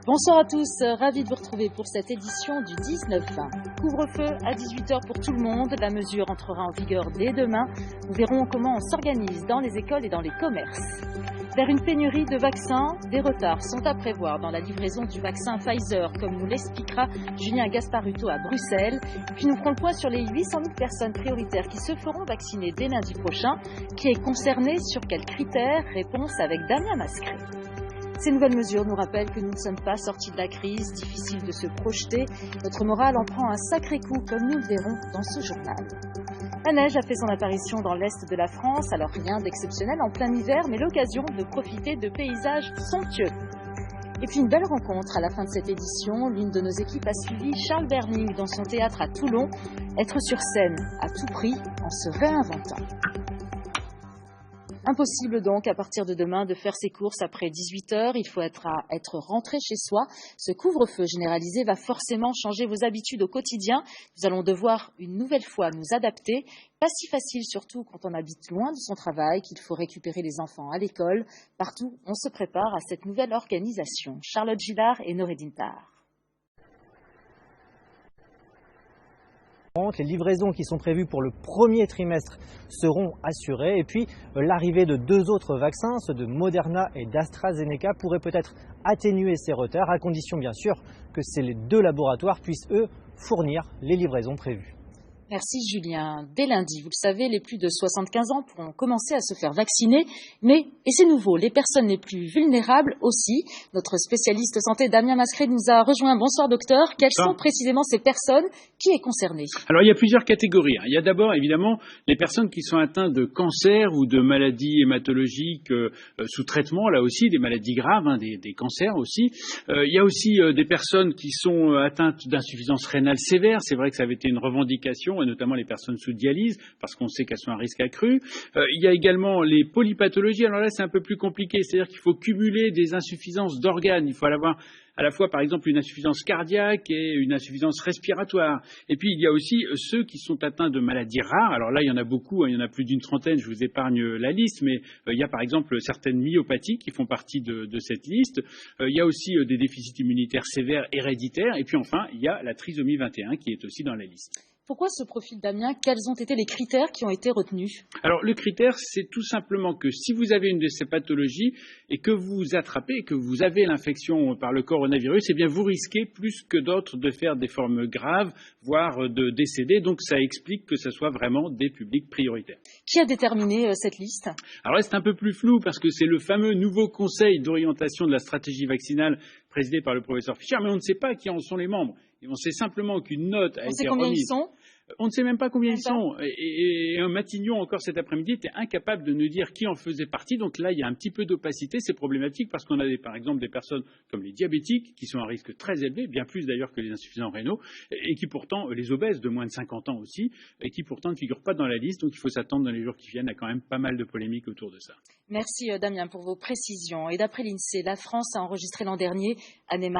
Bonsoir à tous, ravi de vous retrouver pour cette édition du 19-20. Couvre-feu à 18h pour tout le monde, la mesure entrera en vigueur dès demain. Nous verrons comment on s'organise dans les écoles et dans les commerces. Vers une pénurie de vaccins, des retards sont à prévoir dans la livraison du vaccin Pfizer, comme nous l'expliquera Julien Gasparuto à Bruxelles. Puis nous ferons le point sur les 800 000 personnes prioritaires qui se feront vacciner dès lundi prochain. Qui est concerné, sur quels critères? Réponse avec Damien Mascret. Ces nouvelles mesures nous rappellent que nous ne sommes pas sortis de la crise, difficile de se projeter. Notre morale en prend un sacré coup, comme nous le verrons dans ce journal. La neige a fait son apparition dans l'est de la France, alors rien d'exceptionnel en plein hiver, mais l'occasion de profiter de paysages somptueux. Et puis une belle rencontre à la fin de cette édition. L'une de nos équipes a suivi Charles Berling dans son théâtre à Toulon. Être sur scène à tout prix en se réinventant. Impossible donc à partir de demain de faire ses courses après 18h, il faut être rentré chez soi. Ce couvre-feu généralisé va forcément changer vos habitudes au quotidien. Nous allons devoir une nouvelle fois nous adapter. Pas si facile surtout quand on habite loin de son travail, qu'il faut récupérer les enfants à l'école. Partout, on se prépare à cette nouvelle organisation. Charlotte Gillard et Noredine Tar. Les livraisons qui sont prévues pour le premier trimestre seront assurées et puis l'arrivée de deux autres vaccins, ceux de Moderna et d'AstraZeneca, pourrait peut-être atténuer ces retards à condition bien sûr que ces deux laboratoires puissent eux fournir les livraisons prévues. Merci Julien. Dès lundi, vous le savez, les plus de 75 ans pourront commencer à se faire vacciner. Mais, et c'est nouveau, les personnes les plus vulnérables aussi. Notre spécialiste santé Damien Mascret nous a rejoint. Bonsoir docteur. Quelles sont précisément ces personnes? Qui est concerné? Alors il y a plusieurs catégories. Il y a d'abord évidemment les personnes qui sont atteintes de cancer ou de maladies hématologiques sous traitement, là aussi des maladies graves, des cancers aussi. Il y a aussi des personnes qui sont atteintes d'insuffisance rénale sévère. C'est vrai que ça avait été une revendication, et notamment les personnes sous dialyse, parce qu'on sait qu'elles sont à risque accru. Il y a également les polypathologies. Alors là, c'est un peu plus compliqué, c'est-à-dire qu'il faut cumuler des insuffisances d'organes. Il faut avoir à la fois, par exemple, une insuffisance cardiaque et une insuffisance respiratoire. Et puis, il y a aussi ceux qui sont atteints de maladies rares. Alors là, il y en a beaucoup, il y en a plus d'une trentaine, je vous épargne la liste, mais il y a par exemple certaines myopathies qui font partie de cette liste. Il y a aussi des déficits immunitaires sévères héréditaires. Et puis enfin, il y a la trisomie 21 qui est aussi dans la liste. Pourquoi ce profil, Damien? Quels ont été les critères qui ont été retenus? Alors, le critère, c'est tout simplement que si vous avez une de ces pathologies et que vous attrapez et que vous avez l'infection par le coronavirus, eh bien, vous risquez plus que d'autres de faire des formes graves, voire de décéder. Donc, ça explique que ce soit vraiment des publics prioritaires. Qui a déterminé cette liste? Alors là, c'est un peu plus flou parce que c'est le fameux nouveau conseil d'orientation de la stratégie vaccinale présidé par le professeur Fischer, mais on ne sait pas qui en sont les membres. Et on sait simplement qu'une note a été remise. On sait combien ils sont? On ne sait même pas combien ils sont. Et Matignon, encore cet après-midi, était incapable de nous dire qui en faisait partie. Donc là, il y a un petit peu d'opacité. C'est problématique parce qu'on a, par exemple, des personnes comme les diabétiques qui sont à un risque très élevé, bien plus d'ailleurs que les insuffisants rénaux, et qui pourtant, les obèses de moins de 50 ans aussi, et qui pourtant ne figurent pas dans la liste. Donc il faut s'attendre dans les jours qui viennent à quand même pas mal de polémiques autour de ça. Merci Damien pour vos précisions. Et d'après l'INSEE, la France a enregistré l'an dernier, année